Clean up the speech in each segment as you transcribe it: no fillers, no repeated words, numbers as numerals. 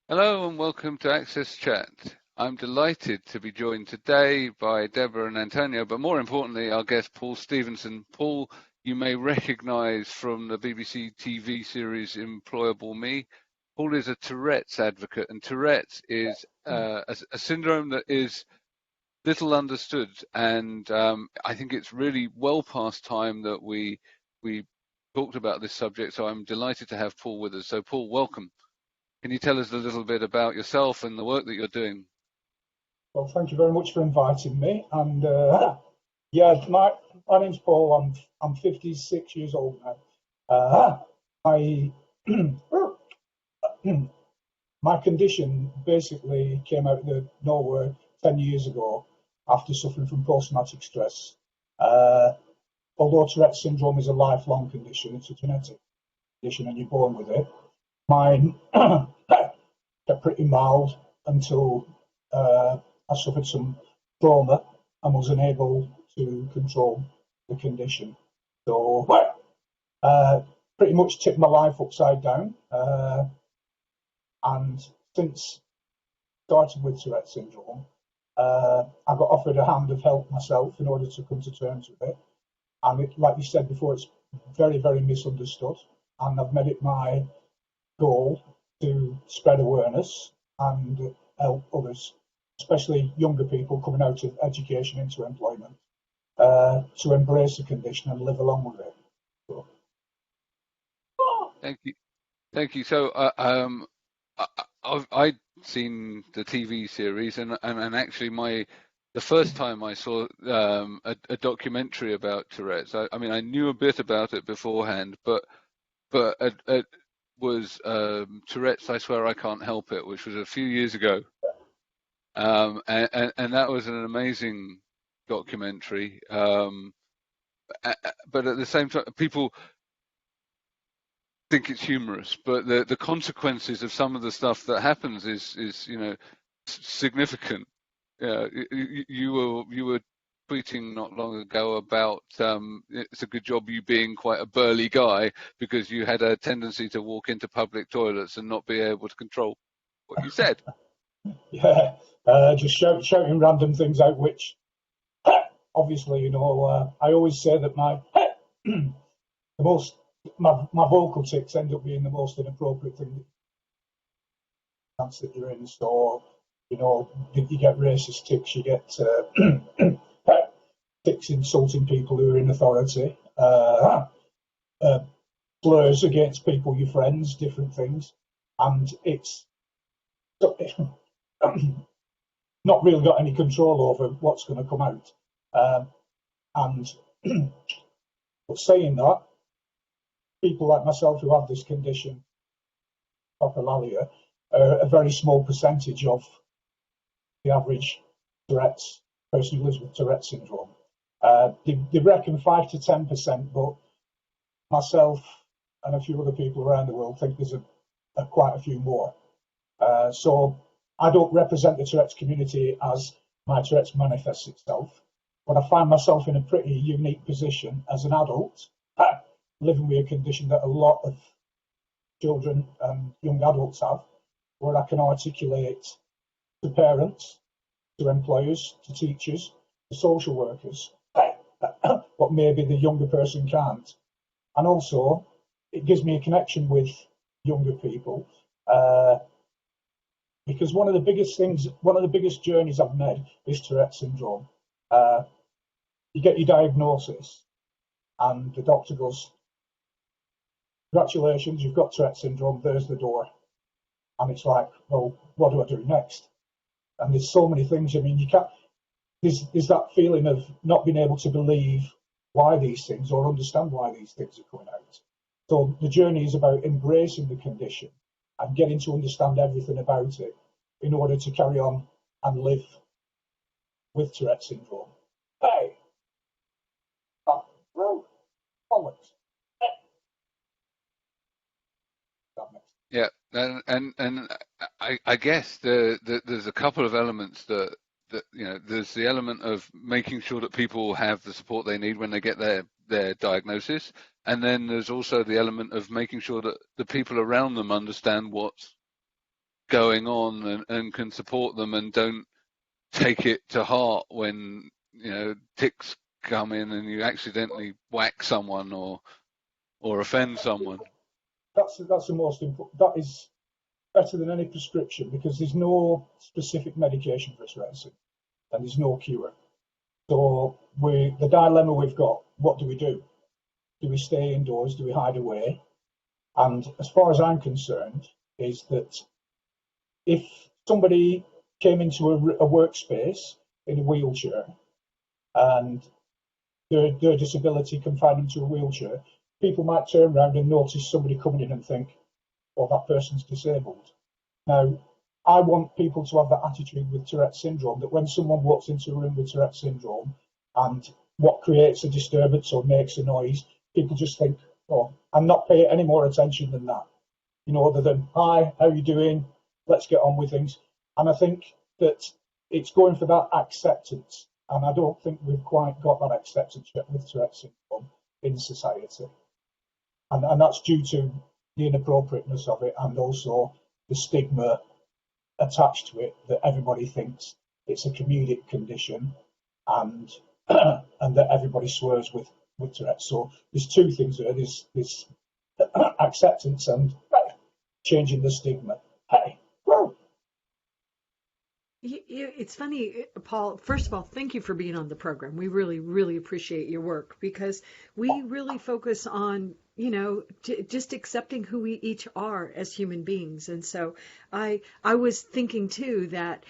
Hello and welcome to AXSChat. I'm delighted to be joined today by Debra and Antonio, but more importantly, our guest Paul Stevenson. Paul, you may recognize from the BBC TV series Employable Me. Paul is a Tourette's advocate, and Tourette's is a syndrome that is little understood, and I think it's really well past time that we talked about this subject, so I'm delighted to have Paul with us. So Paul, welcome. Can you tell us a little bit about yourself and the work that you're doing? Well, thank you very much for inviting me. And yeah, my name's Paul. I'm 56 years old now. I my condition basically came out of the nowhere 10 years ago after suffering from post-traumatic stress. Although Tourette syndrome is a lifelong condition, it's a genetic condition, and you're born with it. Mine got pretty mild until I suffered some trauma and was unable to control the condition. So pretty much tipped my life upside down. And since starting with Tourette syndrome, I got offered a hand of help myself in order to come to terms with it. And it, like you said before, it's very, very misunderstood. And I've made it my goal to spread awareness and help others, especially younger people coming out of education into employment, to embrace the condition and live along with it. So. Thank you. So I'd seen the TV series, and actually the first time I saw a documentary about Tourette's, I mean I knew a bit about it beforehand, but it was Tourette's, I Swear I Can't Help It, which was a few years ago. And that was an amazing documentary. But at the same time, people think it's humorous, but the consequences of some of the stuff that happens is significant. You were tweeting not long ago about it's a good job you being quite a burly guy, because you had a tendency to walk into public toilets and not be able to control what you said. Yeah, just shouting random things out, which obviously, I always say that my vocal tics end up being the most inappropriate thing that you're in. So, you get racist tics, you get tics insulting people who are in authority, slurs against people, your friends, different things, and it's not really got any control over what's going to come out. But saying that, people like myself who have this condition, coprolalia, are a very small percentage of the average Tourette's person who lives with Tourette syndrome. They reckon 5 to 10%, but myself and a few other people around the world think there's quite a few more. So I don't represent the Tourette's community as my Tourette's manifests itself, but I find myself in a pretty unique position as an adult, living with a condition that a lot of children and young adults have, where I can articulate to parents, to employers, to teachers, to social workers, what maybe the younger person can't. And also, it gives me a connection with younger people, because one of the biggest journeys I've made is Tourette syndrome. You get your diagnosis, and the doctor goes, "Congratulations, you've got Tourette syndrome, there's the door." And it's like, well, what do I do next? And there's so many things. I mean, you can't, there's that feeling of not being able to believe why these things or understand why these things are coming out. So the journey is about embracing the condition and getting to understand everything about it in order to carry on and live with Tourette syndrome. Hey! Oh, bollocks. Yeah, and I guess there's a couple of elements that there's the element of making sure that people have the support they need when they get their diagnosis, and then there's also the element of making sure that the people around them understand what's going on and can support them and don't take it to heart when, you know, tics come in and you accidentally whack someone or offend someone. That's the most important. That is better than any prescription, because there's no specific medication for Tourette's and there's no cure. So the dilemma we've got, what do we do? Do we stay indoors? Do we hide away? And as far as I'm concerned, is that if somebody came into a workspace in a wheelchair and their disability confined them to a wheelchair, people might turn around and notice somebody coming in and think, oh, that person's disabled. Now, I want people to have that attitude with Tourette syndrome, that when someone walks into a room with Tourette syndrome and what creates a disturbance or makes a noise, people just think, oh, and not pay any more attention than that. You know, other than, hi, how are you doing? Let's get on with things. And I think that it's going for that acceptance. And I don't think we've quite got that acceptance yet with Tourette syndrome in society. And that's due to the inappropriateness of it and also the stigma attached to it, that everybody thinks it's a comedic condition and and that everybody swears with Tourette's. So there's two things there. There's this acceptance and changing the stigma. Hey, whoa. It's funny, Paul. First of all, thank you for being on the program. We really, really appreciate your work, because we really focus on, you know, just accepting who we each are as human beings. And so I was thinking too that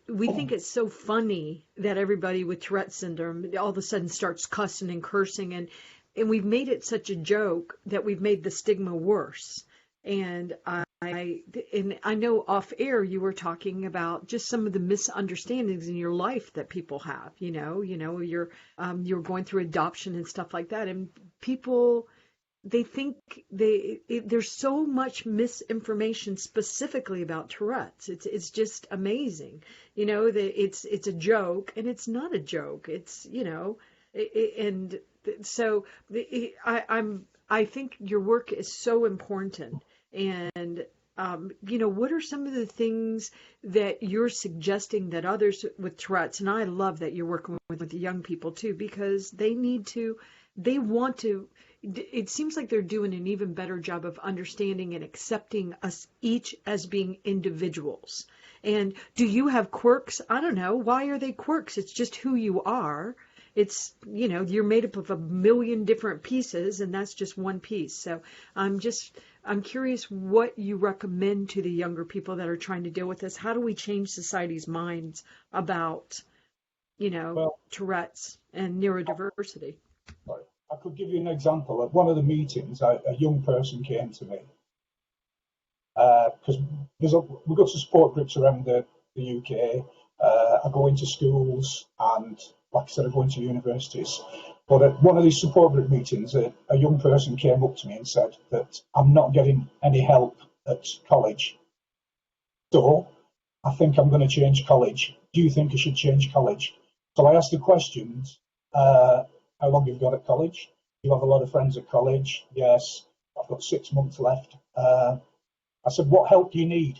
we think it's so funny that everybody with Tourette syndrome all of a sudden starts cussing and cursing, and we've made it such a joke that we've made the stigma worse. And I know off air you were talking about just some of the misunderstandings in your life that people have. You know, you're going through adoption and stuff like that, and people, they think there's so much misinformation specifically about Tourette's. It's just amazing. You know, that it's a joke, and it's not a joke. It's, you know, and so I think your work is so important. And, you know, what are some of the things that you're suggesting that others with Tourette's, and I love that you're working with the young people too, because they want to, it seems like they're doing an even better job of understanding and accepting us each as being individuals. And do you have quirks? I don't know. Why are they quirks? It's just who you are. It's, you know, you're made up of a million different pieces, and that's just one piece. So I'm curious what you recommend to the younger people that are trying to deal with this. How do we change society's minds about, you know, Tourette's and neurodiversity? I could give you an example. At one of the meetings, a young person came to me, because we've got some support groups around the UK. I go into schools and, like I said, I go into universities. But at one of these support group meetings, a young person came up to me and said that I'm not getting any help at college. So I think I'm going to change college. Do you think I should change college? So I asked the questions, how long you've got at college? You have a lot of friends at college? Yes, I've got 6 months left. I said, what help do you need?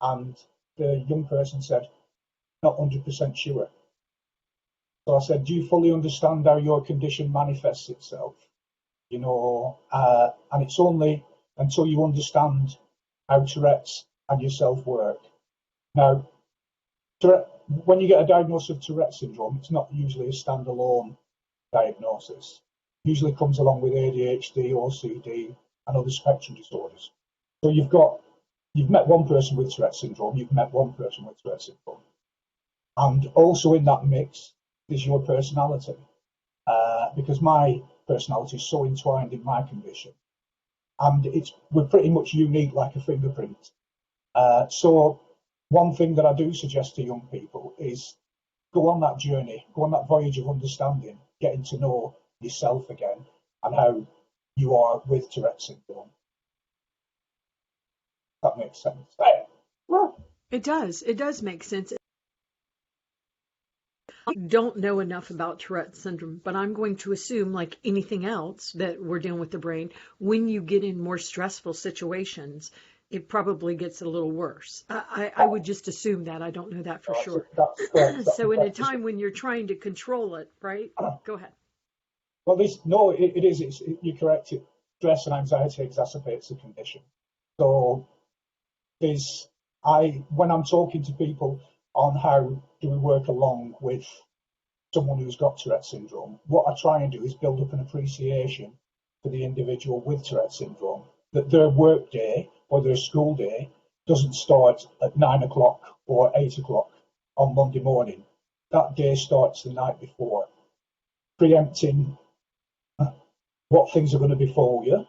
And the young person said, not 100% sure. So I said, do you fully understand how your condition manifests itself? You know, and it's only until you understand how Tourette's and yourself work. Now, when you get a diagnosis of Tourette syndrome, it's not usually a standalone diagnosis. It usually comes along with ADHD, OCD, and other spectrum disorders. So you've met one person with Tourette syndrome, you've met one person with Tourette syndrome. And also in that mix is your personality, because my personality is so entwined in my condition, and we're pretty much unique like a fingerprint. So one thing that I do suggest to young people is go on that journey, go on that voyage of understanding, getting to know yourself again and how you are with Tourette syndrome. That makes sense. It does make sense. I don't know enough about Tourette syndrome, but I'm going to assume, like anything else that we're dealing with the brain, when you get in more stressful situations, it probably gets a little worse. I would just assume that. I don't know that for sure. That's correct. So in a time when you're trying to control it, right? Go ahead. Well, it is. You're correct. Stress and anxiety exacerbates the condition. So when I'm talking to people on how do we work along with someone who's got Tourette syndrome, what I try and do is build up an appreciation for the individual with Tourette syndrome, that their work day or their school day doesn't start at 9 o'clock or 8 o'clock on Monday morning. That day starts the night before, preempting what things are going to befall you.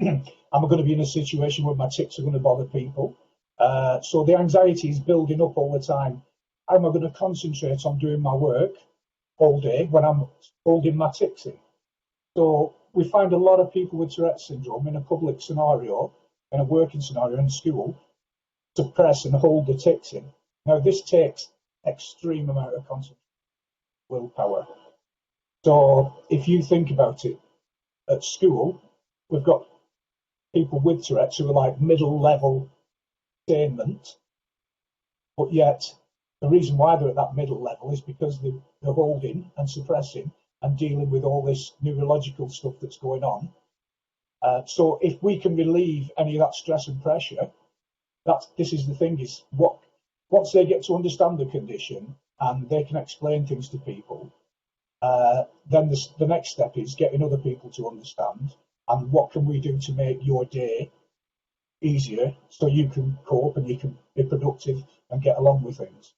Am I going to be in a situation where my tics are going to bother people? So the anxiety is building up all the time. How am I going to concentrate on doing my work all day when I'm holding my tics in? So we find a lot of people with Tourette syndrome in a public scenario, in a working scenario in school, suppress and hold the tics in. Now, this takes extreme amount of concentration, willpower. So if you think about it, at school, we've got people with Tourette's who are like middle level attainment, but yet the reason why they're at that middle level is because they're holding and suppressing and dealing with all this neurological stuff that's going on. So if we can relieve any of that stress and pressure, this is the thing, is once they get to understand the condition and they can explain things to people, then the next step is getting other people to understand, and what can we do to make your day easier so you can cope and you can be productive and get along with things.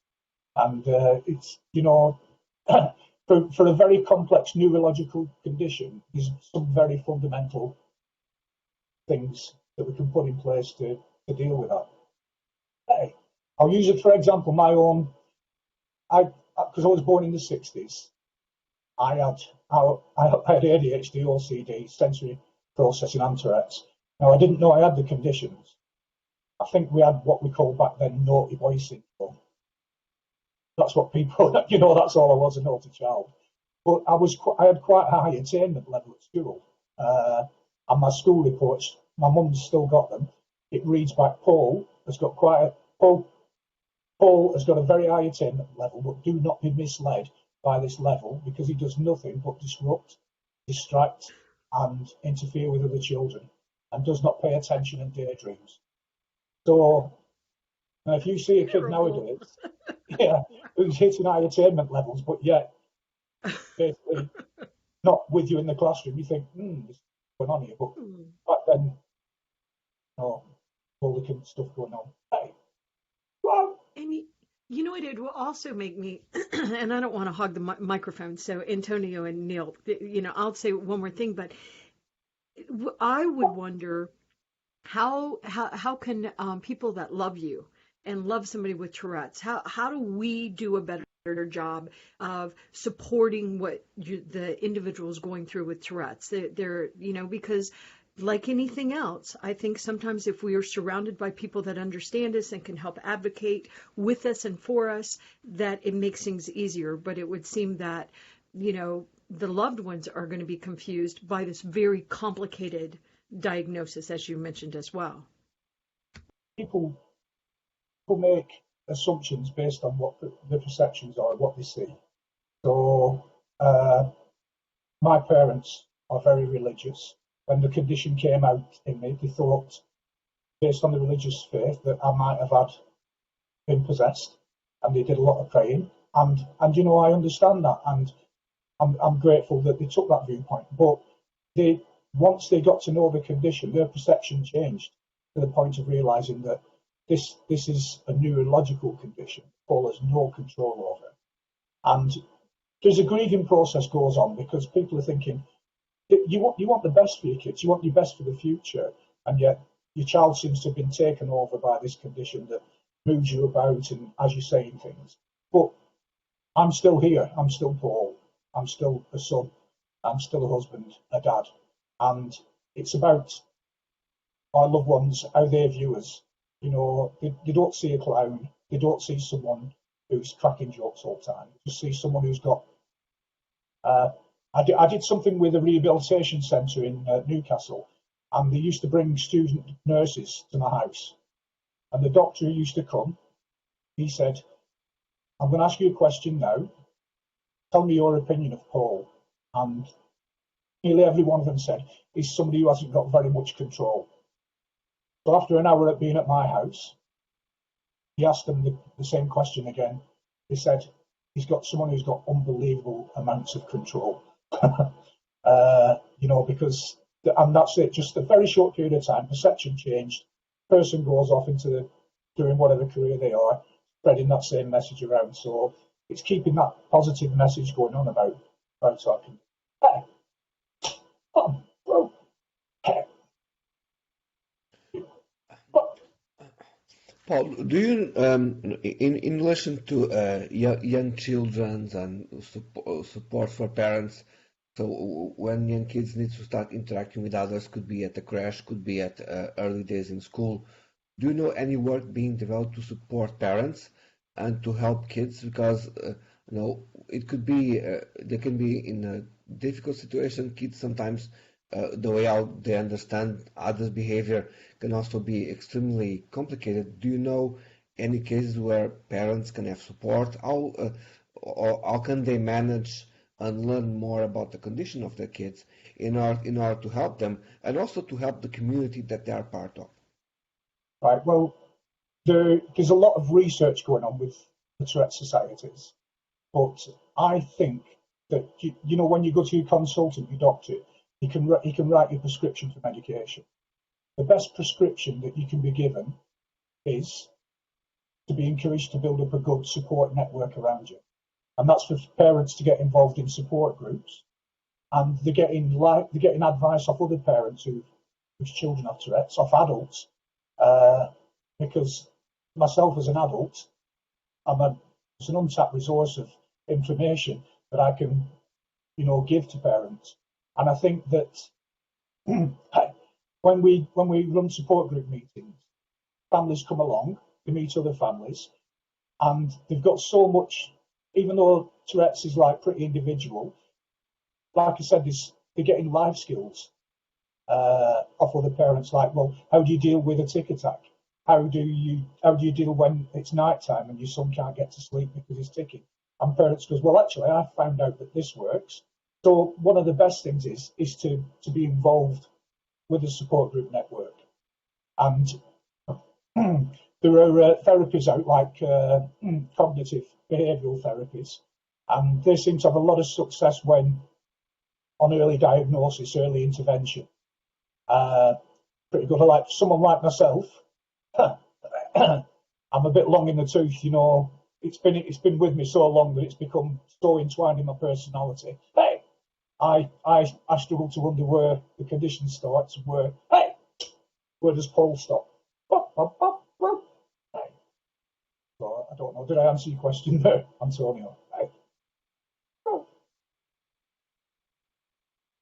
And it's, for a very complex neurological condition, there's some very fundamental things that we can put in place to deal with that. Okay. I'll use it for example, my own, because I was born in the 60s, I had ADHD, OCD, sensory processing and Tourette's. Now, I didn't know I had the conditions. I think we had what we called back then naughty boy syndrome. That's what people, that's all I was, a naughty child. But I had quite a high attainment level at school. And my school reports, my mum's still got them. It reads back, Paul has got a very high attainment level, but do not be misled by this level, because he does nothing but disrupt, distract, and interfere with other children, and does not pay attention and daydreams. So if you see a kid nowadays, who's hitting high attainment levels, but yet basically not with you in the classroom, you think, this is going on here. But back then, all the kind of stuff going on. Hey, well, and it will also make me, and I don't want to hog the microphone, so Antonio and Neil, I'll say one more thing, but I would wonder how can people that love you and love somebody with Tourette's, how do we do a better job of supporting what the individual is going through with Tourette's? They're because like anything else, I think sometimes if we are surrounded by people that understand us and can help advocate with us and for us, that it makes things easier. But it would seem that, the loved ones are going to be confused by this very complicated diagnosis, as you mentioned as well. People make assumptions based on what the perceptions are, what they see. So my parents are very religious. When the condition came out in me, they thought, based on the religious faith, that I might have been possessed, and they did a lot of praying. And I understand that, and I'm grateful that they took that viewpoint. But once they got to know the condition, their perception changed to the point of realizing that this is a neurological condition Paul has no control over. And there's a grieving process goes on, because people are thinking, you want the best for your kids, you want your best for the future, and yet your child seems to have been taken over by this condition that moves you about and as you're saying things. But I'm still here, I'm still Paul, I'm still a son, I'm still a husband, a dad, and it's about our loved ones, how they view us. They don't see a clown, they don't see someone who's cracking jokes all the time, they just see someone who's got I did something with a rehabilitation centre in Newcastle, and they used to bring student nurses to my house. And the doctor who used to come, he said, I'm going to ask you a question now. Tell me your opinion of Paul. And nearly every one of them said, he's somebody who hasn't got very much control. So after an hour of being at my house, he asked them the same question again. He said, he's got someone who's got unbelievable amounts of control. Because, and that's it, just a very short period of time, perception changed, person goes off into doing whatever career they are, spreading that same message around. So it's keeping that positive message going on about talking. Hey, come on, hey. Paul, do you, in relation to young children and support for parents, so when young kids need to start interacting with others, could be at the crash, could be at early days in school, do you know any work being developed to support parents and to help kids? Because it could be they can be in a difficult situation. Kids sometimes the way out they understand others' behavior can also be extremely complicated. Do you know any cases where parents can have support? How can they manage and learn more about the condition of their kids in order to help them and also to help the community that they are part of? Right. Well, there's a lot of research going on with the Tourette societies, but I think that when you go to your consultant, your doctor, he can write you a prescription for medication. The best prescription that you can be given is to be encouraged to build up a good support network around you, and that's for parents to get involved in support groups, and they're getting advice off other parents whose children have Tourette's, off adults. Because myself as an adult, it's an untapped resource of information that I can, give to parents. And I think that when we run support group meetings, families come along, they meet other families, and they've got so much. Even though Tourette's is like pretty individual, like I said, they're getting life skills off other parents, like, well, how do you deal with a tic attack? How do you deal when it's night time and your son can't get to sleep because he's ticking? And parents goes, well, actually, I found out that this works. So one of the best things is to be involved with a support group network. And there are therapies out like cognitive behavioural therapies, and they seem to have a lot of success when on early diagnosis, early intervention. Pretty good. Like someone like myself, I'm a bit long in the tooth, It's been with me so long that it's become so entwined in my personality. Hey, I struggle to wonder where the condition starts and where does Paul stop? Hey. So I don't know. Did I answer your question there, Antonio? Hey.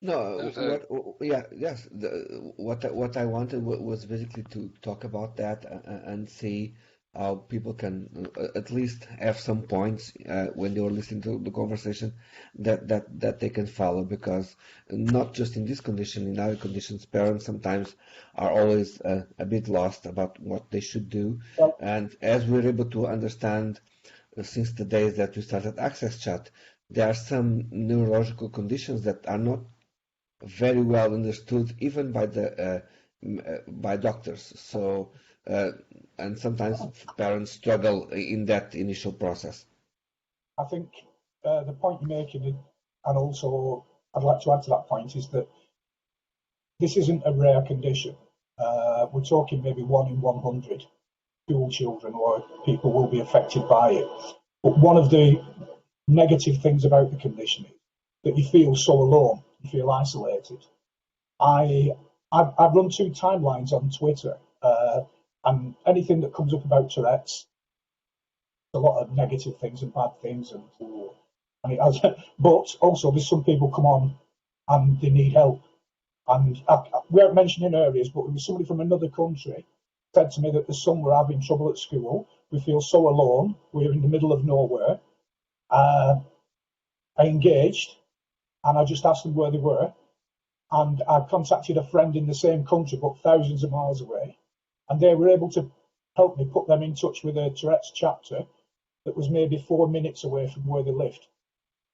No, what I wanted was basically to talk about that and see how people can at least have some points when they were listening to the conversation that they can follow, because not just in this condition, in other conditions, parents sometimes are always a bit lost about what they should do. Well, And as we're able to understand since the days that we started AXSChat, there are some neurological conditions that are not very well understood even by doctors. So and sometimes parents struggle in that initial process. I think the point you're making, and also I'd like to add to that point, is that this isn't a rare condition. We're talking maybe 1 in 100 school children or people will be affected by it. But one of the negative things about the condition is that you feel so alone, you feel isolated. I've run 2 timelines on Twitter, and anything that comes up about Tourette's, a lot of negative things and bad things, and it has. But also, there's some people come on and they need help. And we aren't mentioning areas, but there was somebody from another country said to me that the son were having trouble at school. We feel so alone. We're in the middle of nowhere. I engaged, and I just asked them where they were. and I contacted a friend in the same country but thousands of miles away, and they were able to help me put them in touch with a Tourette's chapter that was maybe 4 minutes away from where they lived.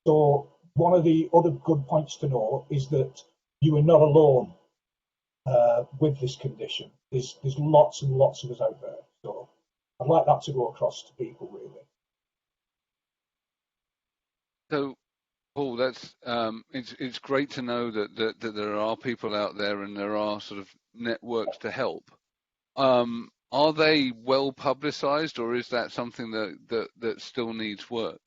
So one of the other good points to know is that you are not alone with this condition. There's lots and lots of us out there. So I'd like that to go across to people, really. So, Paul, that's it's great to know that there are people out there and there are sort of networks to help. Are they well publicised, or is that something that still needs work?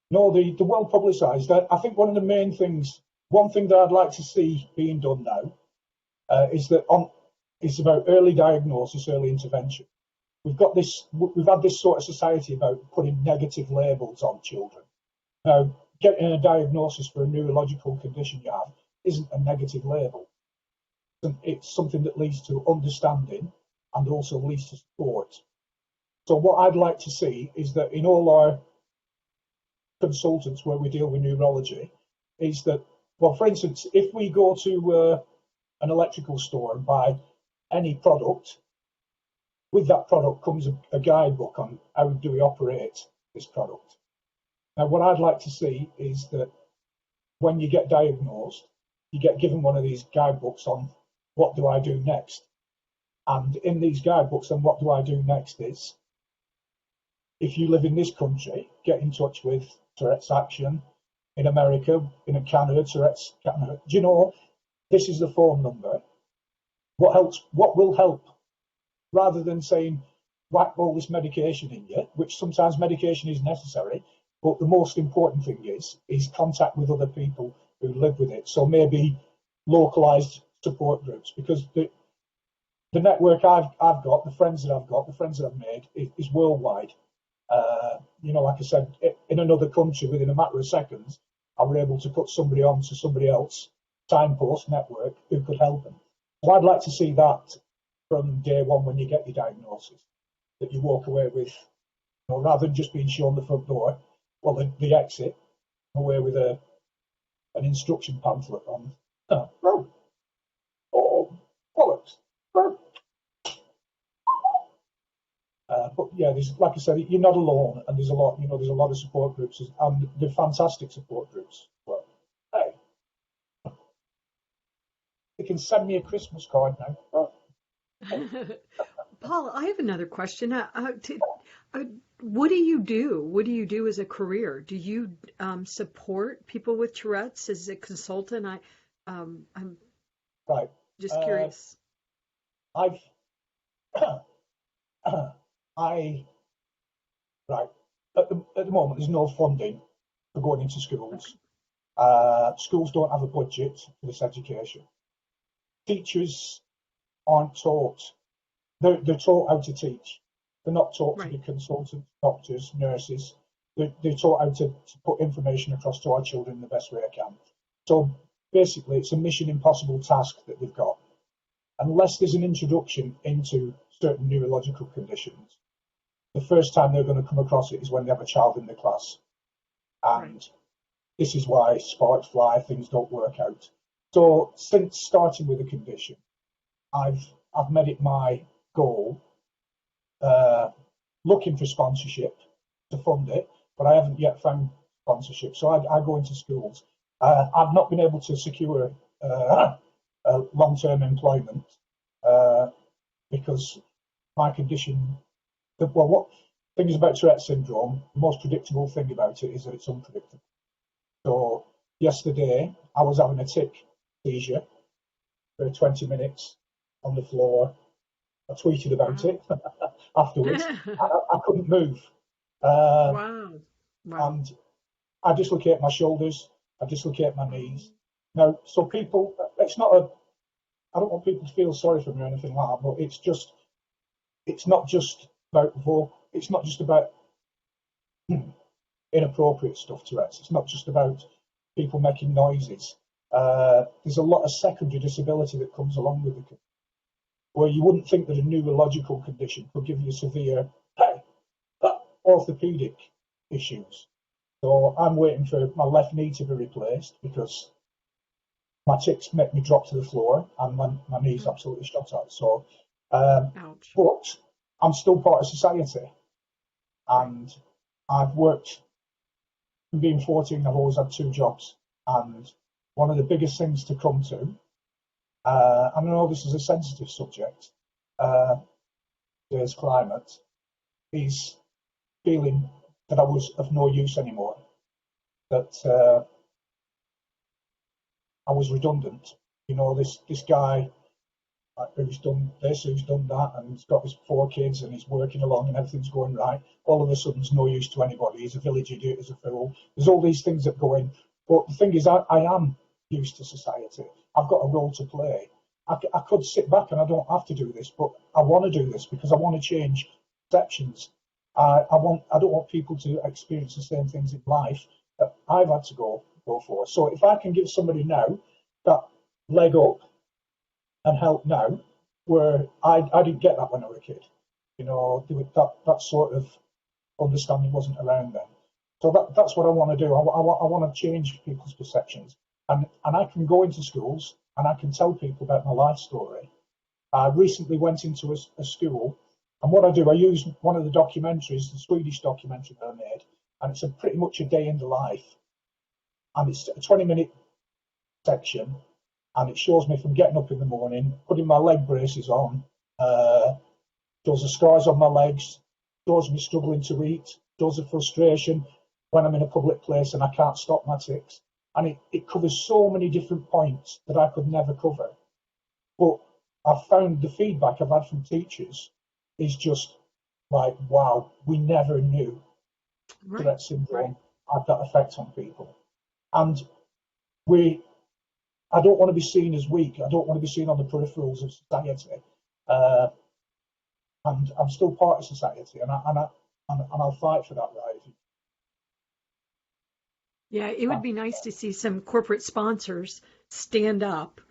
No, the well publicised. I think one thing that I'd like to see being done now is about early diagnosis, early intervention. We've had this sort of society about putting negative labels on children. Now, getting a diagnosis for a neurological condition you have isn't a negative label. It's something that leads to understanding and also leads to support. So what I'd like to see is that in all our consultants where we deal with neurology, is that, well, for instance, if we go to an electrical store and buy any product, with that product comes a guidebook on how do we operate this product. Now, what I'd like to see is that when you get diagnosed, you get given one of these guidebooks on what do I do next. And in these guidebooks, then what do I do next is, if you live in this country, get in touch with Tourette's Action. In America, in Canada, Tourette's Canada. Do you know, this is the phone number. What will help? Rather than saying, whack all this medication in you, which sometimes medication is necessary, but the most important thing is contact with other people who live with it. So maybe localized support groups, because the network I've got, the friends that I've got, the friends that I've made is worldwide. Like I said, in another country, within a matter of seconds, I were able to put somebody on to somebody else, signpost network, who could help them. So I'd like to see that from day one when you get your diagnosis, that you walk away with, rather than just being shown the front door, well, the exit, away with an instruction pamphlet on, bollocks. But yeah, like I said, you're not alone, and there's a lot of support groups, and they're fantastic support groups. Well, hey, they can send me a Christmas card now. Paul, I have another question. What do you do? What do you do as a career? Do you support people with Tourette's as a consultant? I'm right. Just curious. At the moment, there's no funding for going into schools. Schools don't have a budget for this education. Teachers aren't taught. They're taught how to teach. They're not taught to be consultants, doctors, nurses. They're taught how to put information across to our children in the best way I can. So basically, it's a mission impossible task that they've got. Unless there's an introduction into certain neurological conditions, the first time they're going to come across it is when they have a child in the class. And this is why sparks fly, things don't work out. So since starting with the condition, I've made it my goal, looking for sponsorship to fund it, but I haven't yet found sponsorship. So I go into schools. I've not been able to secure long-term employment because my condition. What thing is about Tourette syndrome? The most predictable thing about it is that it's unpredictable. So yesterday I was having a tic seizure for 20 minutes on the floor. I tweeted about it afterwards. I couldn't move. Wow. And I dislocate my shoulders. I dislocate my knees. Now, so people, it's not I don't want people to feel sorry for me or anything like that, but it's not just about inappropriate stuff, Tourette's. It's not just about people making noises. There's a lot of secondary disability that comes along with it, where you wouldn't think that a neurological condition could give you severe orthopedic issues. So I'm waiting for my left knee to be replaced because my tics make me drop to the floor, and my knee's absolutely shot out. So, Ouch. but I'm still part of society, and I've worked. From being 14, I've always had 2 jobs, and one of the biggest things to come to, and I know this is a sensitive subject, today's climate, is feeling that I was of no use anymore, that I was redundant. You know, this guy who's done this, who's done that, and he's got his 4 kids, and he's working along, and everything's going right. All of a sudden, he's no use to anybody. He's a village idiot, he's a fool. There's all these things that go in. But the thing is, I am used to society. I've got a role to play. I could sit back and I don't have to do this, but I want to do this because I want to change perceptions. I don't want people to experience the same things in life that I've had to go for. So if I can give somebody now that leg up and help now, where I didn't get that when I was a kid, you know, that sort of understanding wasn't around then. So that's what I want to do. I want to change people's perceptions, and I can go into schools and I can tell people about my life story. I recently went into a school, and what I do, I use one of the documentaries, the Swedish documentary that I made, and it's pretty much a day in the life, and it's a 20-minute section, and it shows me from getting up in the morning, putting my leg braces on, shows the scars on my legs, shows me struggling to eat, shows the frustration when I'm in a public place and I can't stop my tics. And it covers so many different points that I could never cover. But I've found the feedback I've had from teachers is just like, wow, we never knew Tourette syndrome had that effect on people. And I don't want to be seen as weak. I don't want to be seen on the peripherals of society. And I'm still part of society, and I'll fight for that right. Yeah, it would be nice to see some corporate sponsors stand up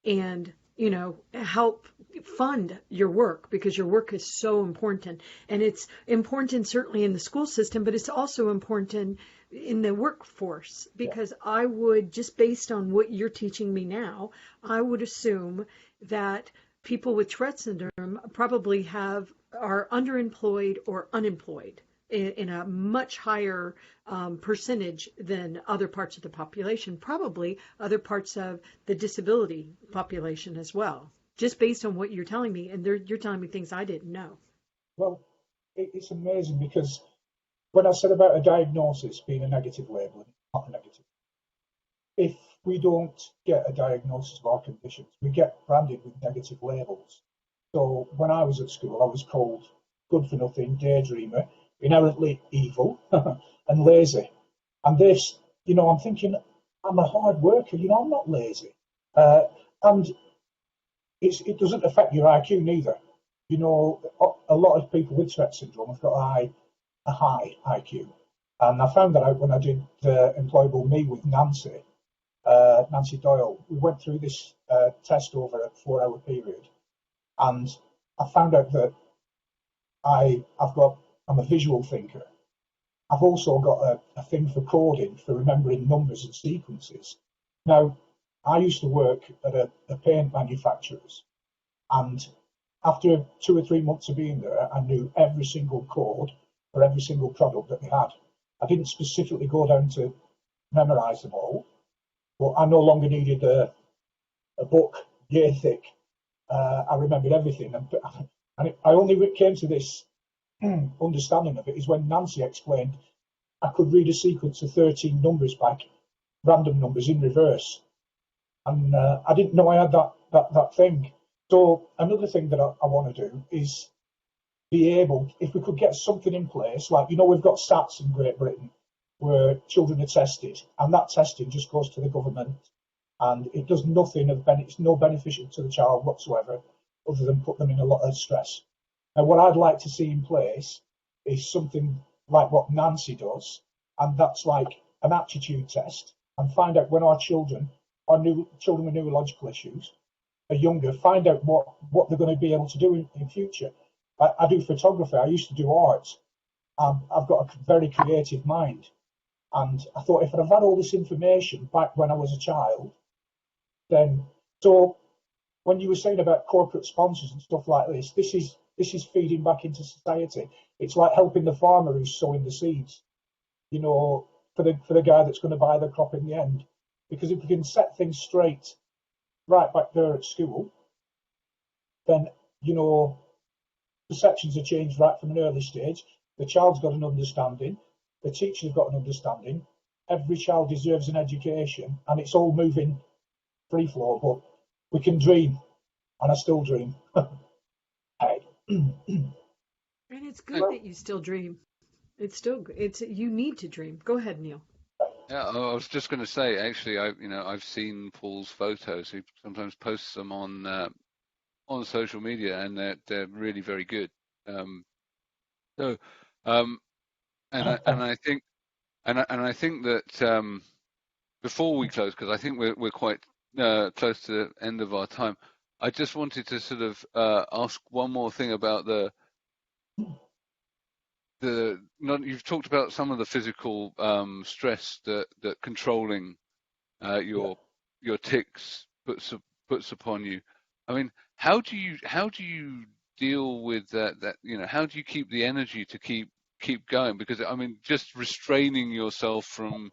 and, you know, help fund your work, because your work is so important. And it's important certainly in the school system, but it's also important in the workforce, because I would, just based on what you're teaching me now, I would assume that people with Tourette syndrome probably are underemployed or unemployed in a much higher percentage than other parts of the population, probably other parts of the disability population as well, just based on what you're telling me. And you're telling me things I didn't know. Well, it's amazing, because when I said about a diagnosis being a negative label, it's not a negative. If we don't get a diagnosis of our conditions, we get branded with negative labels. So when I was at school, I was called good for nothing, daydreamer, inherently evil, and lazy. And this, you know, I'm thinking, I'm a hard worker, you know, I'm not lazy. And it doesn't affect your IQ neither. You know, a lot of people with Tourette syndrome have got a high IQ. And I found that out when I did Employable Me with Nancy Doyle. We went through this test over a 4-hour period, and I found out that I'm a visual thinker. I've also got a thing for coding, for remembering numbers and sequences. Now, I used to work at a paint manufacturer's, and after 2 or 3 months of being there, I knew every single code for every single product that they had. I didn't specifically go down to memorize them all, but I no longer needed a book year thick. I remembered everything, and I only came to this understanding of it is when Nancy explained I could read a sequence of 13 numbers back, random numbers in reverse, and I didn't know I had that thing. So another thing that I want to do is be able, if we could get something in place, like, you know, we've got SATs in Great Britain where children are tested, and that testing just goes to the government, and it does nothing it's no beneficial to the child whatsoever, other than put them in a lot of stress. Now, what I'd like to see in place is something like what Nancy does, and that's like an aptitude test, and find out when our children with neurological issues are younger, find out what they're going to be able to do in future. I do photography. I used to do art. I've got a very creative mind. And I thought, if I'd have had all this information back when I was a child, then so when you were saying about corporate sponsors and stuff like this is feeding back into society. It's like helping the farmer who's sowing the seeds, you know, for the guy that's going to buy the crop in the end. Because if we can set things straight right back there at school, then, you know, perceptions are changed right from an early stage. The child's got an understanding, the teacher's got an understanding, every child deserves an education, and it's all moving free flow, but we can dream, and I still dream. And it's good that you still dream. You need to dream. Go ahead, Neil. Yeah, I was just going to say, actually, I've seen Paul's photos. He sometimes posts them on social media, and they're really very good. And I think that before we close, because I think we're quite close to the end of our time, I just wanted to sort of ask one more thing about you've talked about some of the physical stress that controlling your tics puts upon you. I mean, how do you deal with that, you know, how do you keep the energy to keep going? Because I mean, just restraining yourself from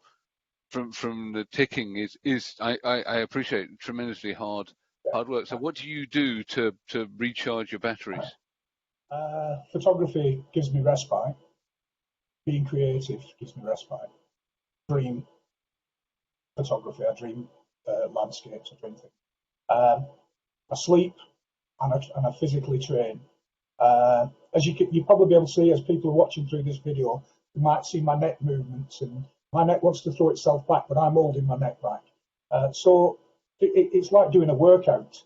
the ticking is I appreciate tremendously hard work. So what do you do to recharge your batteries? Photography gives me respite. Being creative gives me respite. Dream photography. I dream landscapes. I dream things. I sleep and I physically train. As you probably be able to see, as people are watching through this video, you might see my neck movements, and my neck wants to throw itself back, but I'm holding my neck back. So it's like doing a workout,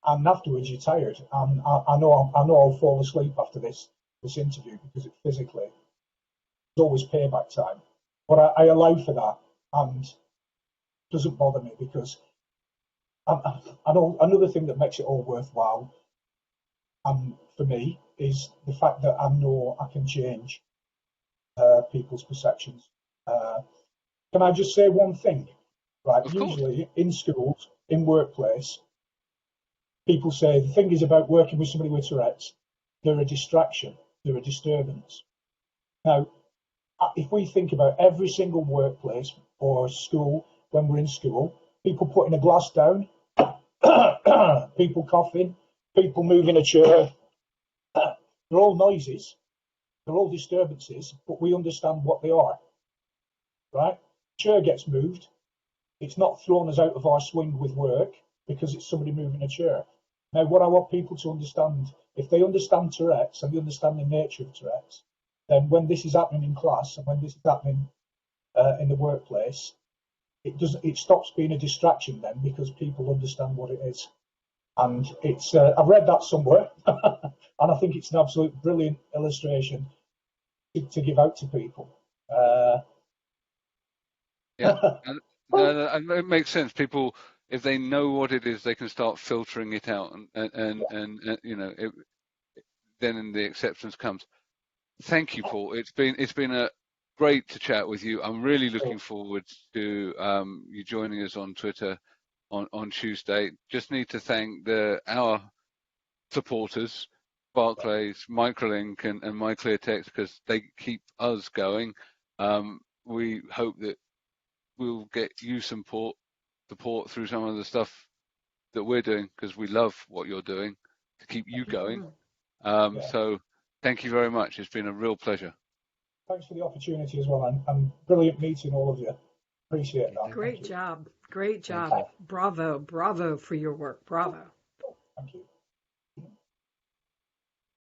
and afterwards you're tired. And I know I'll fall asleep after this interview because it's physically. There's always payback time, but I allow for that, and it doesn't bother me because I know another thing that makes it all worthwhile, for me, is the fact that I know I can change people's perceptions. Can I just say one thing? Right, usually in schools, in workplace, people say the thing is about working with somebody with Tourette's, they're a distraction, they're a disturbance. Now, if we think about every single workplace or school, when we're in school, people putting a glass down, people coughing, people moving a chair, they're all noises, they're all disturbances, but we understand what they are, right? Chair gets moved, it's not thrown us out of our swing with work because it's somebody moving a chair. Now, what I want people to understand, if they understand Tourette's and they understand the nature of Tourette's, then when this is happening in class and when this is happening in the workplace, it stops being a distraction then because people understand what it is. And it's I've read that somewhere, and I think it's an absolute brilliant illustration to give out to people. Yeah, and it makes sense. People, if they know what it is, they can start filtering it out, and you know, then the acceptance comes. Thank you, Paul. It's been a great to chat with you. I'm really looking forward to you joining us on Twitter on Tuesday. Just need to thank our supporters, Barclays, Microlink, and MyClearText, because they keep us going. We hope that we'll get you some support through some of the stuff that we're doing, because we love what you're doing to keep you going. So thank you very much. It's been a real pleasure. Thanks for the opportunity as well, and brilliant meeting all of you. Appreciate that. Great job. Bravo for your work. Bravo. Thank you.